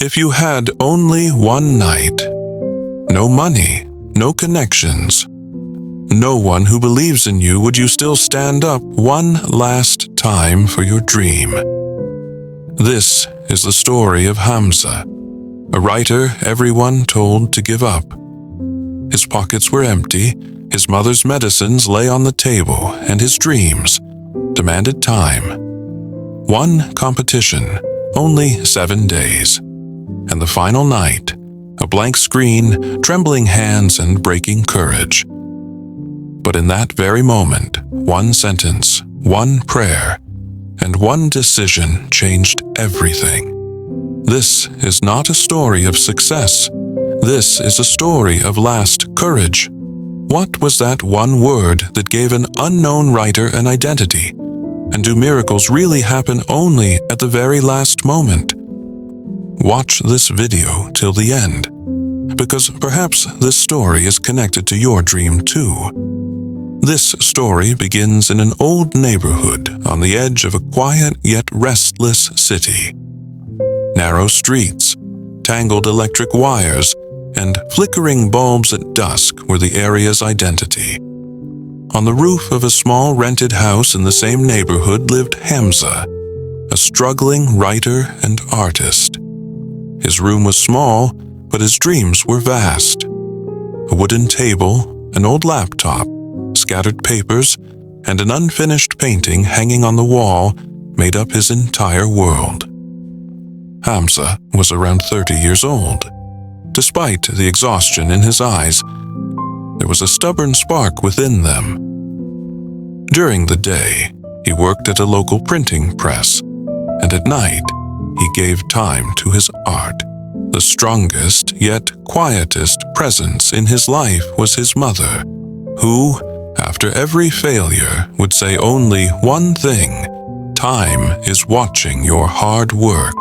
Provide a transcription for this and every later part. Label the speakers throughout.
Speaker 1: If you had only one night, no money, no connections, no one who believes in you, would you still stand up one last time for your dream? This is the story of Hamza, a writer everyone told to give up. His pockets were empty, his mother's medicines lay on the table, and his dreams demanded time. One competition, only 7 days. And the final night, a blank screen, trembling hands, and breaking courage. But in that very moment, one sentence, one prayer, and one decision changed everything. This is not a story of success. This is a story of last courage. What was that one word that gave an unknown writer an identity? And do miracles really happen only at the very last moment? Watch this video till the end, because perhaps this story is connected to your dream too. This story begins in an old neighborhood on the edge of a quiet yet restless city. Narrow streets, tangled electric wires, and flickering bulbs at dusk were the area's identity. On the roof of a small rented house in the same neighborhood lived Hamza, a struggling writer and artist. His room was small, but his dreams were vast. A wooden table, an old laptop, scattered papers, and an unfinished painting hanging on the wall made up his entire world. Hamza was around 30 years old. Despite the exhaustion in his eyes, there was a stubborn spark within them. During the day, he worked at a local printing press, and at night, he gave time to his art. The strongest yet quietest presence in his life was his mother, who, after every failure, would say only one thing: time is watching your hard work.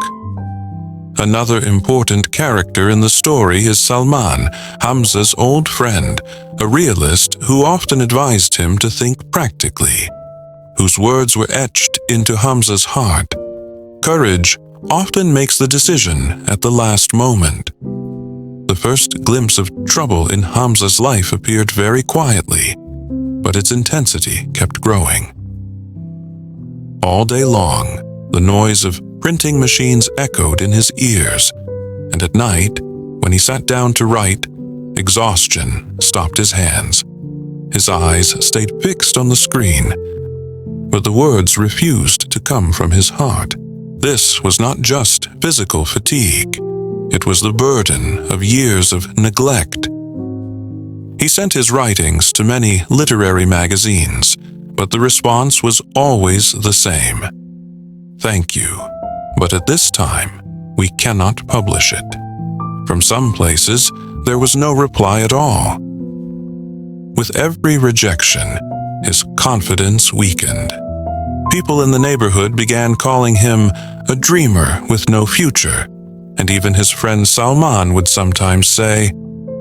Speaker 1: Another important character in the story is Salman, Hamza's old friend, a realist who often advised him to think practically, whose words were etched into Hamza's heart. Courage often makes the decision at the last moment. The first glimpse of trouble in Hamza's life appeared very quietly, but its intensity kept growing. All day long, the noise of printing machines echoed in his ears, and at night, when he sat down to write, exhaustion stopped his hands. His eyes stayed fixed on the screen, but the words refused to come from his heart. This was not just physical fatigue. It was the burden of years of neglect. He sent his writings to many literary magazines, but the response was always the same. Thank you, but at this time, we cannot publish it. From some places, there was no reply at all. With every rejection, his confidence weakened. People in the neighborhood began calling him a dreamer with no future, and even his friend Salman would sometimes say,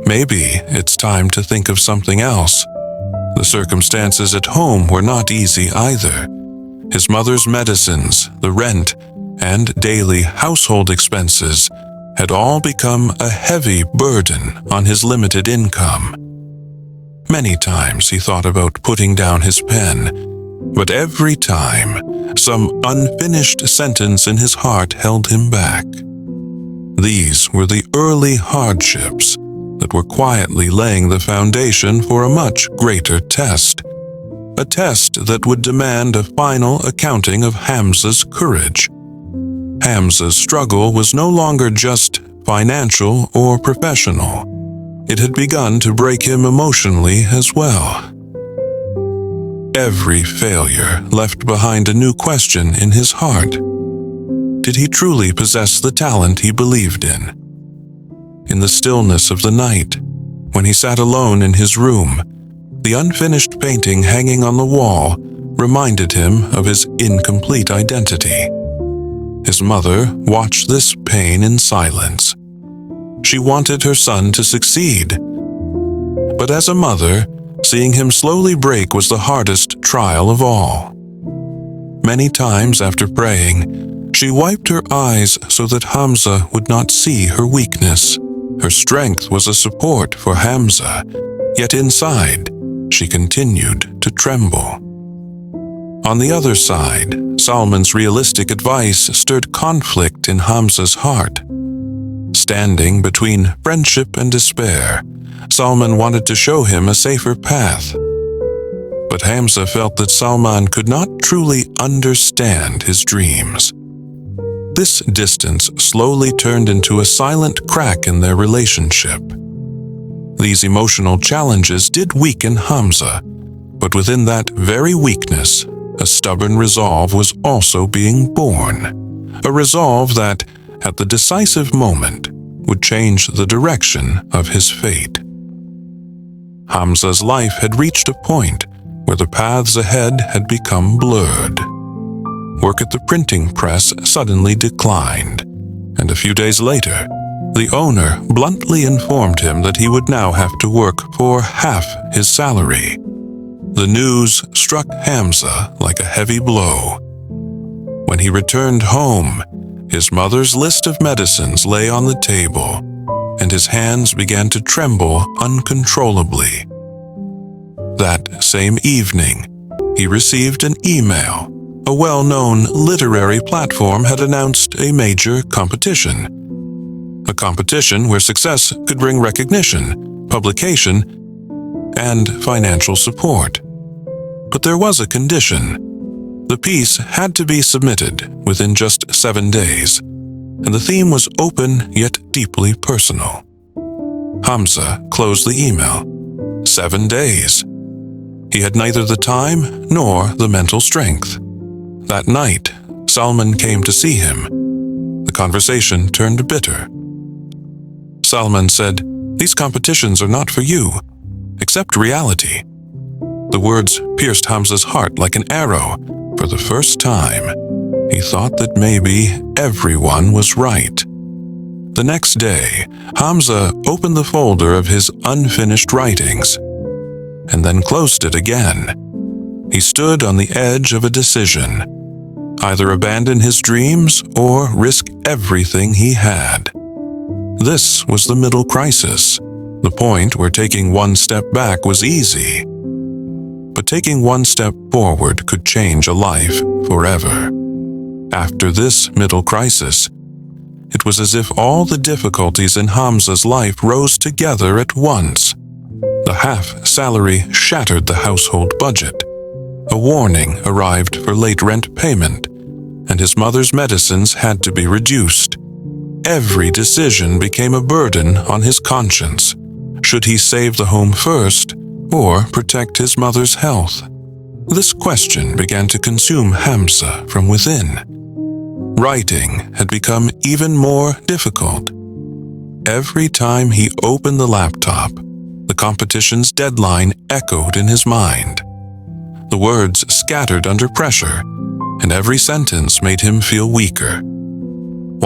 Speaker 1: maybe it's time to think of something else. The circumstances at home were not easy either. His mother's medicines, the rent, and daily household expenses had all become a heavy burden on his limited income. Many times he thought about putting down his pen, but every time, some unfinished sentence in his heart held him back. These were the early hardships that were quietly laying the foundation for a much greater test, a test that would demand a final accounting of Hamza's courage. Hamza's struggle was no longer just financial or professional. It had begun to break him emotionally as well. Every failure left behind a new question in his heart. Did he truly possess the talent he believed in? In the stillness of the night, when he sat alone in his room, the unfinished painting hanging on the wall reminded him of his incomplete identity. His mother watched this pain in silence. She wanted her son to succeed. But as a mother, seeing him slowly break was the hardest trial of all. Many times after praying, She wiped her eyes so that Hamza would not see her weakness. Her strength was a support for Hamza, yet inside, she continued to tremble. On the other side, Salman's realistic advice stirred conflict in Hamza's heart. Standing between friendship and despair, Salman wanted to show him a safer path. But Hamza felt that Salman could not truly understand his dreams. This distance slowly turned into a silent crack in their relationship. These emotional challenges did weaken Hamza, but within that very weakness, a stubborn resolve was also being born. A resolve that, at the decisive moment, would change the direction of his fate. Hamza's life had reached a point where the paths ahead had become blurred. Work at the printing press suddenly declined, and a few days later, the owner bluntly informed him that he would now have to work for half his salary. The news struck Hamza like a heavy blow. When he returned home, his mother's list of medicines lay on the table, and his hands began to tremble uncontrollably. That same evening, he received an email. A well-known literary platform had announced a major competition. A competition where success could bring recognition, publication, and financial support. But there was a condition. The piece had to be submitted within just 7 days, and the theme was open yet deeply personal. Hamza closed the email. 7 days. He had neither the time nor the mental strength. That night, Salman came to see him. The conversation turned bitter. Salman said, "These competitions are not for you. Accept reality." The words pierced Hamza's heart like an arrow. For the first time, he thought that maybe everyone was right. The next day, Hamza opened the folder of his unfinished writings, and then closed it again. He stood on the edge of a decision. Either abandon his dreams or risk everything he had. This was the middle crisis, the point where taking one step back was easy. But taking one step forward could change a life forever. After this middle crisis, it was as if all the difficulties in Hamza's life rose together at once. The half salary shattered the household budget. A warning arrived for late rent payment, and his mother's medicines had to be reduced. Every decision became a burden on his conscience. Should he save the home first, or protect his mother's health? This question began to consume Hamza from within. Writing had become even more difficult. Every time he opened the laptop, the competition's deadline echoed in his mind. The words scattered under pressure, and every sentence made him feel weaker.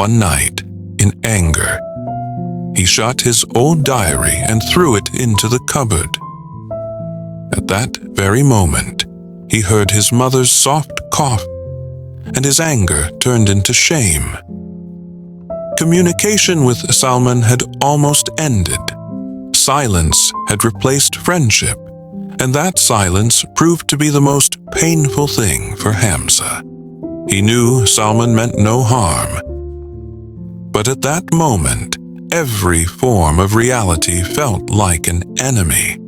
Speaker 1: One night, in anger, he shut his old diary and threw it into the cupboard. At that very moment, he heard his mother's soft cough, and his anger turned into shame. Communication with Salman had almost ended. Silence had replaced friendship, and that silence proved to be the most painful thing for Hamza. He knew Salman meant no harm. But at that moment, every form of reality felt like an enemy.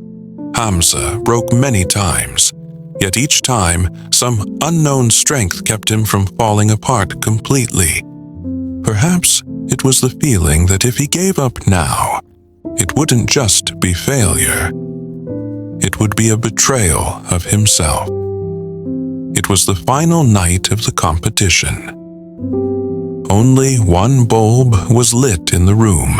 Speaker 1: Hamza broke many times, yet each time some unknown strength kept him from falling apart completely. Perhaps it was the feeling that if he gave up now, it wouldn't just be failure. It would be a betrayal of himself. It was the final night of the competition. Only one bulb was lit in the room,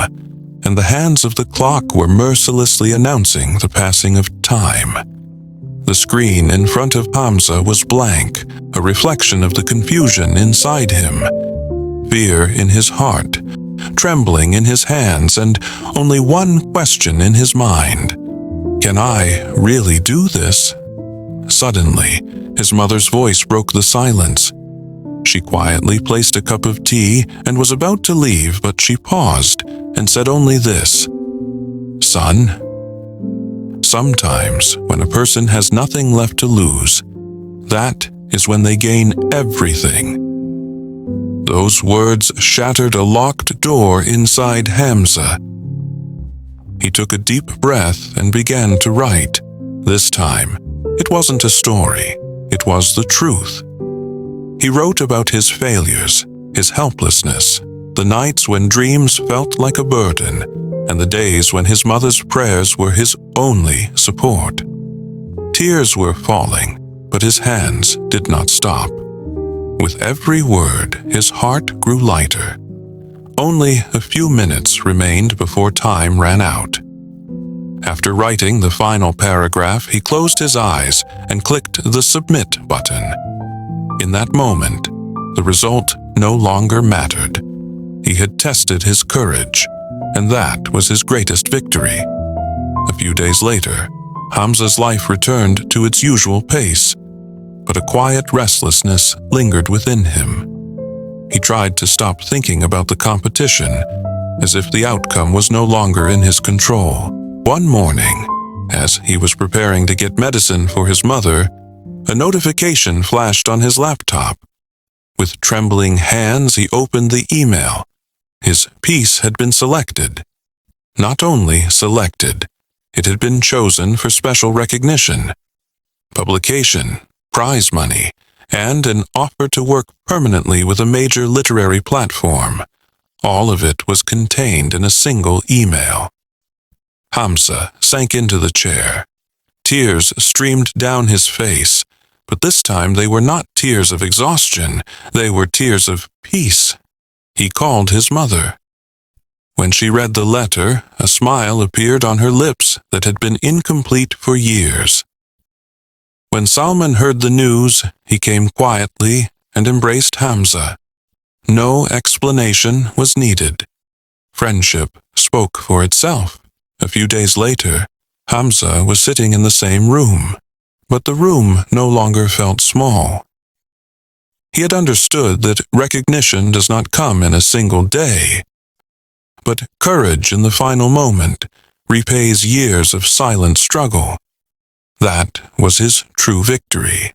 Speaker 1: and the hands of the clock were mercilessly announcing the passing of time. The screen in front of Hamza was blank, a reflection of the confusion inside him. Fear in his heart, trembling in his hands, and only one question in his mind. Can I really do this? Suddenly, his mother's voice broke the silence. She quietly placed a cup of tea and was about to leave, but she paused and said only this, "Son, sometimes when a person has nothing left to lose, that is when they gain everything." Those words shattered a locked door inside Hamza. He took a deep breath and began to write. This time, it wasn't a story, it was the truth. He wrote about his failures, his helplessness, the nights when dreams felt like a burden, and the days when his mother's prayers were his only support. Tears were falling, but his hands did not stop. With every word, his heart grew lighter. Only a few minutes remained before time ran out. After writing the final paragraph, he closed his eyes and clicked the submit button. In that moment, the result no longer mattered. He had tested his courage, and that was his greatest victory. A few days later, Hamza's life returned to its usual pace, but a quiet restlessness lingered within him. He tried to stop thinking about the competition, as if the outcome was no longer in his control. One morning, as he was preparing to get medicine for his mother, a notification flashed on his laptop. With trembling hands, he opened the email. His piece had been selected. Not only selected, it had been chosen for special recognition, publication, prize money, and an offer to work permanently with a major literary platform. All of it was contained in a single email. Hamza sank into the chair. Tears streamed down his face, but this time they were not tears of exhaustion, they were tears of peace. He called his mother. When she read the letter, a smile appeared on her lips that had been incomplete for years. When Salman heard the news, he came quietly and embraced Hamza. No explanation was needed. Friendship spoke for itself. A few days later, Hamza was sitting in the same room, but the room no longer felt small. He had understood that recognition does not come in a single day, but courage in the final moment repays years of silent struggle. That was his true victory.